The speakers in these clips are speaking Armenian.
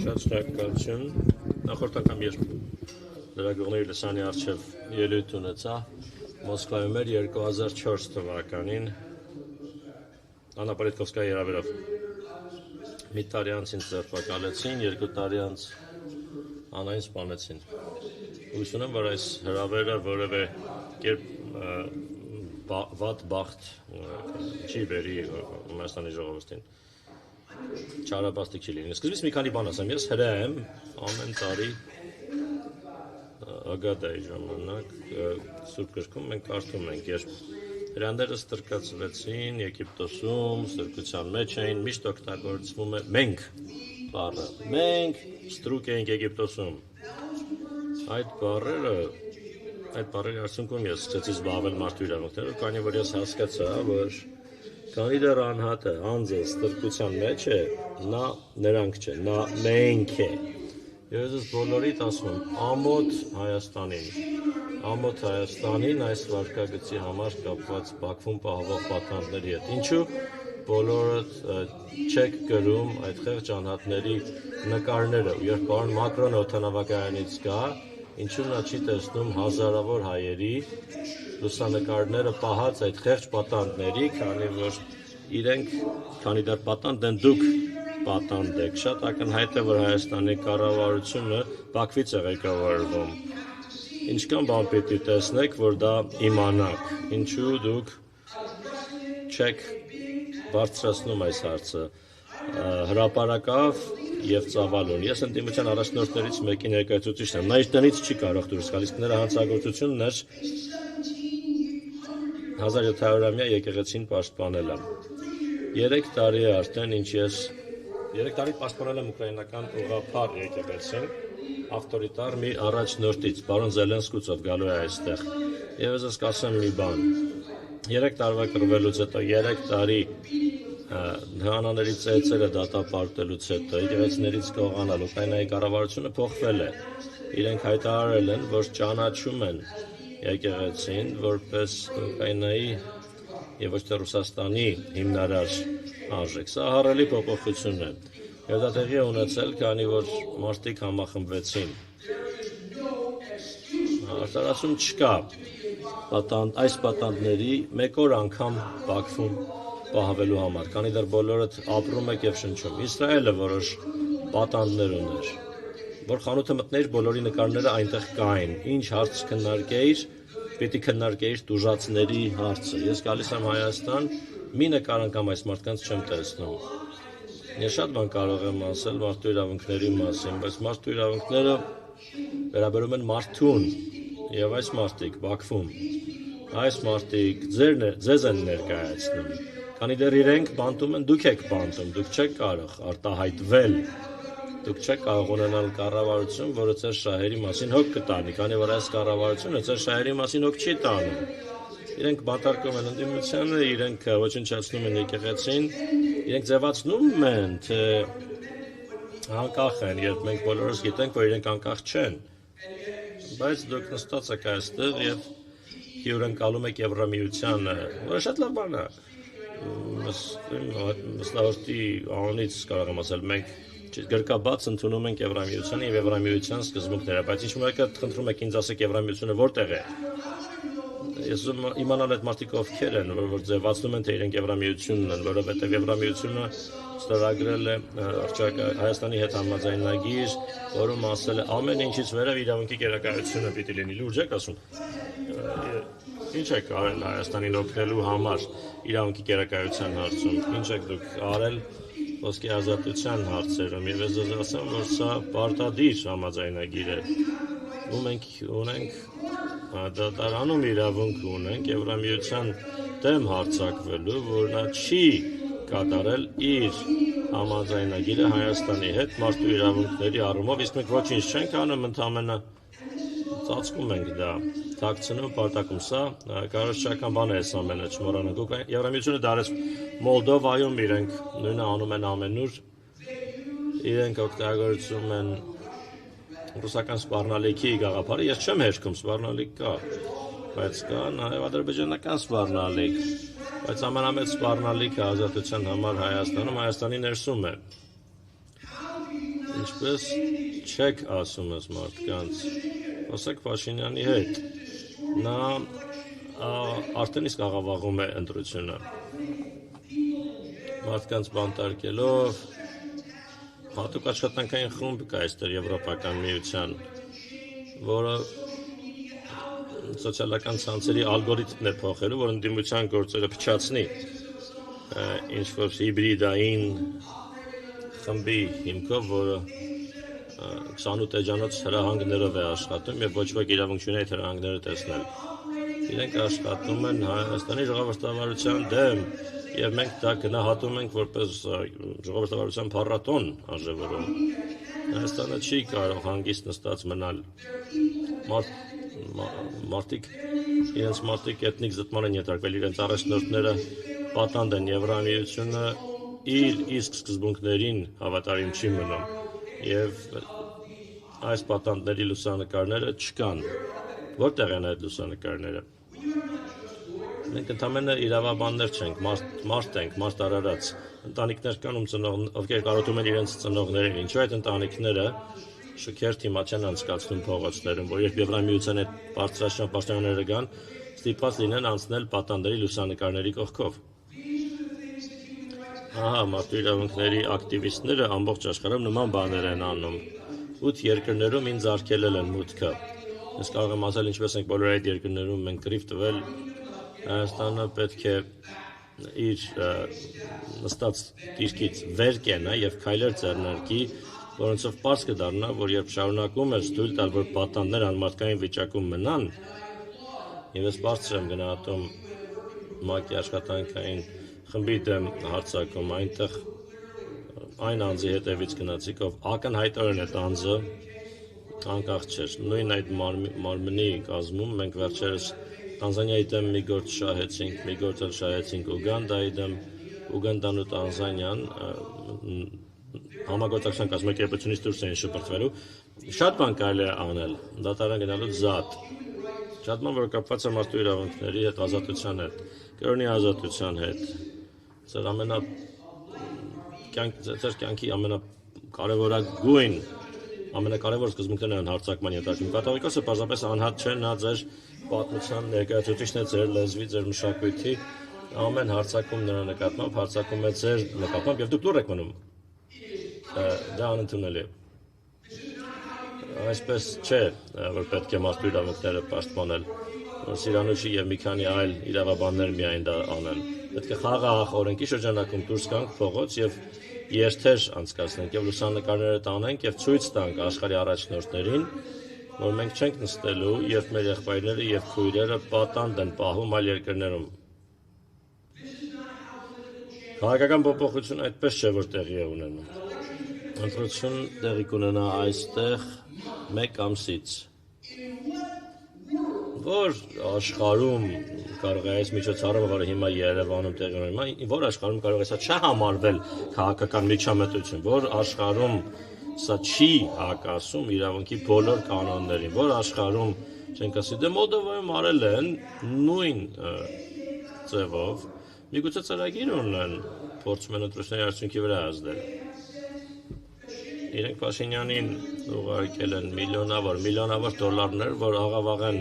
Շատ շնորհակալություն։ Նախորդ անգամ երբ լրագրողների լսանի առջև ելույթ ունեցա, Մոսկվայում էր 2004 թվականին Աննա Պոլիտկովսկայի հրավերով։ Մի տարի անց ինձ ձերբակալեցին, 2 տարի անց Աննային սպանեցին։ Հույս ունեմ, որ այս հրավերը որևէ կերպ վատ բախտ չի բերի Հայաստանի ժողովրդին։ Չարաբաստիկ չի լինի։ Սկզբից մի քանի բան ասեմ, ես հրեա եմ, ամեն տարի Ագադայի ժամանակ Սուրբ գրքում մենք կարդում ենք, երբ հրեաները ստրկացվեցին Եգիպտոսում, ստրկության մեջ էին, միշտ օգտագործվում է մենք բառը։ Մենք ստրուկ էինք Եգիպտոսում։ Այդ բառերի արդյունքում ես սկսեցի զբաղվել մարդու իրավունքներով, քանի որ ես հասկացա, որ քանի դեռ անհատը, անձը ստրկության մեջ է, նա նրանք չէ, նա մենք է։ Ես ես բոլորիդ ասում եմ, ամոթ Հայաստանին այս վարկագծի համար կապված Բաքվում պահվող պատանդների հետ։ Ինչու բոլորդ չեք գրում այդ խեղճ անհատների նկարները, երբ պարոն Մակրոնը օդանավակայանից գա, ինչու նա չի տեսնում հազարավոր հայերի լուսանկարները պահած այդ խեղճ պատանդների, քանի դեռ պատանդ են, դուք պատանդ եք։ Շատ ակնհայտ է, որ Հայաստանի կառավարությունը Բաքվից է ղեկավարվում։ Ինչքան բան պիտի տեսնեք, որ դա իմանաք, ինչու դուք չեք բարձրացնում այս հարցը։ Հրապարակավ եւ ծավալուն։ Ես ընդդիմության առաջնորդներից մեկի ներկայացուցիչն եմ։ Նա իր տնից չի կարող դուրս գալ, իսկ նրա հանցագործությունն էր 1700-ամյա եկեղեցին պաշտպանելը։ 3 տարի է արդեն, ինչ ես 3 տարի պաշտպանել եմ ուկրաինական ուղղափառ եկեղեցին, ավտորիտար մի առաջնորդից, պարոն Զելենսկուցով գալու է այստեղ։ Եվ ես կասեմ մի բան։ 3 տարվա կռվելուց հետո, 3 տարի հրանաների ծեծերը դատապարտելուց հետո, եկեղեցիներից կողանալ, Ուկրաինայի կառավարությունը փոխվել է։ Իրենք հայտարարել են, որ ճանաչում են եկեղեցին որպես Ուկրաինայի եւ ոչ թե Ռուսաստանի հիմնարար արժեք։ Սա ահռելի փոփոխություն է։ Եվ դա տեղի է ունեցել, քանի որ մարդիկ համախմբվեցին։ Արտարացում չկա այս պատանդների մեկ օր անգամ Բաքվում պահվելու համար, քանի դեռ բոլորդ ապրում եք եւ շնչում։ Իսրայելը որոշ պատանդներ ուներ, որ խանութը մտնեիր, բոլորի նկարները այնտեղ կային։ Ինչ հարց քննարկեիր, պիտի քննարկեիր տուժածների հարցը։ Ես գալիս եմ Հայաստան, մի նկար անգամ այս մարդկանց չեմ տեսնում։ Ես շատ բան կարող եմ ասել մարդու իրավունքների մասին, բայց մարդու իրավունքները վերաբերում են մարդուն եւ այս մարդիկ Բաքվում, այս մարդիկ ձեզ են ներկայացնում, քանի դեռ իրենք բանտում են, դուք եք բանտում, դուք չեք կարող արտահայտվել, դուք չեք կարող ունենալ կառավարություն, որը ձեր շահերի մասին հոգ կտանի, քանի որ այս կառավարությունը ձեր շահերի մասին հոգ չի տանում։ Իրենք բանտարկում են ընդդիմությանը, իրենք ոչնչացնում են եկեղեցին, իրենք ձևացնում են, թե անկախ են, երբ մենք բոլորս գիտենք, որ իրենք անկախ չեն, բայց դուք նստած եք այստեղ եւ հյուրընկալում եք Եվրամիությանը, որը շատ լավ բան է։ Մսնավորտի անունից կարող եմ ասել, մենք գրկաբաց ընդունում ենք Եվրամիությանը եւ Եվրամիության սկզբունքները, բայց ինչ մեկը խնդրում եք ինձ ասեք Եվրամիությունը որտեղ է։ Ես ուզում իմանալ այդ մարդիկ ովքեր են, որ ձևացնում են, թե իրենք Եվրամիությունն են, որովհետև Եվրամիությունը ստորագրել է Հայաստանի հետ համաձայնագիր, որում ասել է ամեն ինչից վերև իրավունքի գերակայությունը պիտի լինի։ Լուրջ եք ասում։ Ինչ եք արել Հայաստանին օգնելու համար իրավունքի գերակայության հարցում։ Ինչ եք դուք արել ոսկե ազատության հարցերում, եւ ես ձեզ ասեմ, որ սա պարտադիր համաձայնագիր է, ու մենք ունենք դատարանում իրավունք ունենք Եվրամիության դեմ հարձակվելու, որ նա չի կատարել իր համաձայնագիրը Հայաստանի հետ մարդու իրավունքների առումով, իսկ մենք ոչինչ չենք անում, ընդամենը ծածկում ենք դա, թաքցնում, պարտակում։ Սա կարողական բան է այս ամենը, չմոռանանք։ Եվրամիությունը դարեց Մոլդովայում, իրենք նույնը անում են ամենուր, իրենք օգտագործում են ռուսական սպառնալիքի գաղափարը, ես չեմ հերքում, սպառնալիք կա, բայց կա նաև ադրբեջանական սպառնալիք, բայց ամենամեծ սպառնալիքը ազատության համար Հայաստանում, Հայաստանի ներսում է։ Ինչպես չեք ասում ես մարդկանց, ասեք Փաշինյանի հետ, նա արդեն իսկ աղավաղում է ընտրությունը, մարդկանց բանտարկելով, հատուկ աշխատանքային խումբ կա այստեղ Եվրոպական միության, որը սոցիալական ցանցերի ալգորիթմն է փոխելու, որ ընդդիմության գործերը փչացնի, ինչ-որ հիբրիդային խմբի հիմքով, որը 28 էջանոց հրահանգներով է աշխատում և ոչ ոք իրավունք չունի այդ հրահանգները տեսնել։ Իրենք աշխատում են Հայաստանի ժողովրդավարության դեմ և մենք դա գնահատում ենք որպես ժողովրդավարության փառատոն արժևորում։ Հայաստանը չի կարող հանգիստ նստած մնալ։ Մարդիկ էթնիկ զտման են յետարկվել, իրենց առաջնորդները պատանդ են, Եվրամիությունը իր իսկ սկզբունքներին հավատարիմ չի մնում և այս պատանդների լուսանկարները չկան։ Որտեղ են այդ լուսանկարները։ Մենք ընդամենը իրավաբաններ չենք, մարդ ենք, մարդ արարած, ընտանիքներ կան, ովքեր կարոտում են իրենց ծնողներին, ինչու այդ ընտանիքները շքերթ հիմա չեն անցկացնում փողոցներում, որ երբ Եվրամիության այդ բարձրաստիճան պաշտոնյաները գան, ստիպված լինեն անցնել պատանդների լուսանկարների կողքով։ Ահա, մարդու իրավունքների ակտիվիստները ամբողջ աշխարհում նման բաներ են անում։ 8 երկրներում ինձ արգելել են մուտքը։ Ես կարող եմ ասել, ինչպես ենք բոլոր այդ երկրներում մենք գրիվ տվել, Հայաստանը պետք է իր նստած դիրքից վեր կենա և քայլեր ձեռնարկի, որոնցով պարզ կդառնա, որ երբ շարունակում ես թույլ տալ, որ պատանդներ անմարդկային վիճակում մնան, և ես բարձր եմ գնահատում ՄԱԿ-ի աշխատանքային խմբի դեմ հարձակում, այնտեղ այն անձի հետևից գնացիք, ով ակնհայտորեն այդ անձը անկախ չէր։ Նույն այդ մարմնի կազմում մենք վերջերս Տանզանիայի դեմ մի գործ շահեցինք, մի գործ էլ շահեցինք Ուգանդայի դեմ, Ուգանդան ու Տանզանիան համագործակցության կազմակերպությունից դուրս էին շպրտվելու։ Շատ բան կարելի է անել, դատարան գնալուց զատ։ Շատ բան, որ կապված է մարդու իրավունքների հետ, ազատության հետ, կրոնի ազատության հետ։ Ձեր կյանքի ամենակարևորագույն, ամենակարևոր սկզբունքներն են հարձակման ենթարկվում։ Կաթողիկոսը պարզապես անհատ չէ, նա ձեր պատմության ներկայացուցիչն է, ձեր լեզվի, ձեր մշակույթի, ամեն հարձակում նրա նկատմամբ, հարձակում է ձեր նկատմամբ և դուք լուռ եք մնում։ Դա անընդունելի է։ Այսպես չէ, որ պետք է մարդու իրավունքները պաշտպանել, որ Սիրանուշի և մի քանի այլ իրավաբաններ միայն դա անեն։ Պետք է խաղաղ օրենքի շրջանակում դուրս գանք փողոց և երթեր անցկացնենք և լուսանկարները տանենք և ցույց տանք աշխարհի առաջնորդներին, որ մենք չենք նստելու, երբ մեր եղբայրները և քույրերը պատանդ են պահում այլ երկրներում։ Քաղաքական փոփոխություն այդպես չէ, որ տեղի է ունենում։ Ընտրություն տեղի կունենա այստեղ 1 ամսից։ Որ աշխարհում կարող է այս միջոցառումը, որը հիմա Երևանում տեղի ունենա, որ աշխարհում կարող է սա չհամարվել քաղաքական միջամտություն, որ աշխարհում սա չի հակասում իրավունքի բոլոր կանոններին, որ աշխարհում չենք ասի, դե Մոլդովայում արել են նույն ձևով, միգուցե ծրագիր ունեն, փորձում են ընտրությունների արդյունքի վրա ազդել։ Իրենք Փաշինյանին ուղարկել են միլիոնավոր դոլարներ, որ աղավաղեն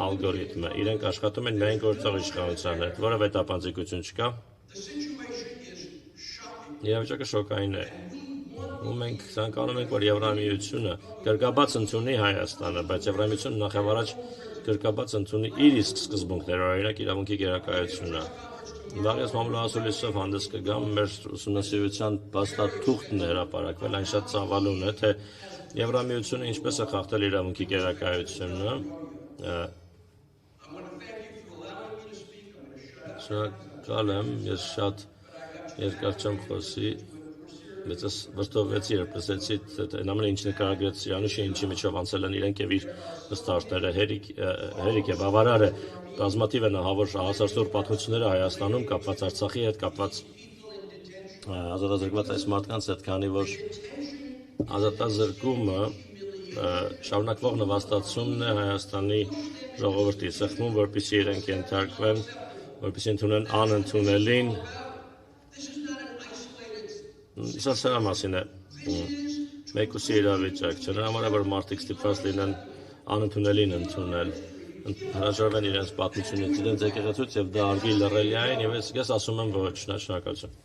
ալգորիթմը։ Իրենք աշխատում են միայն գործող իշխանության հետ, որևէ տապանձիկություն չկա։ Իրավիճակը շոկային է։ Ու մենք ցանկանում ենք, որ Եվրամիությունը գրկաբաց ընդունի Հայաստանը, բայց Եվրամիությունը նախավարաջ գրկաբաց ընդունի իր իսկ սկզբունքները, օրինակ իրավունքի գերակայությունը։ Վաղ ես մամլոասուլիսով հանդես կգամ, մեր ուսումնասիրության փաստաթուղթն է հրապարակվել, այն շատ ծավալուն է, թե Եվրամիությունը ինչպես է խախտել իրավունքի գերակայությունը։ Շնորհակալ եմ, ես շատ երկար չեմ խոսի, բայց ես վստահվեցի, երբ լսեցի, այն ամենը ինչ նկարագրեց Սիրանուշը, ինչի միջով անցել են իրենք և իր վստահողները, հերիք է, բավարար է, բազմաթիվ են ահավոր հավասարսուր պատմությունները Հայաստանում կապված Արցախի հետ, կապված ազատազրկված այս մարդկանց հետ, քանի որ ազատազրկումը շարունակվող նվաստացումն է Հայաստանի ժողովրդի սխմում, որպեսզի իրենք ենթարկվեն, որպեսզի ընդունեն անընդունելին։ Սա սրա մասին է, մեկուսի իրավիճակ չէ, նրա համար է, որ մարդիկ ստիպված լինեն անընդունելին ընդունել, հրաժարվեն իրենց պատմությունից, իրենց եկեղեցուց եւ դա արվի լռելիային եւ ես ասում եմ ոչ, շնորհակալություն։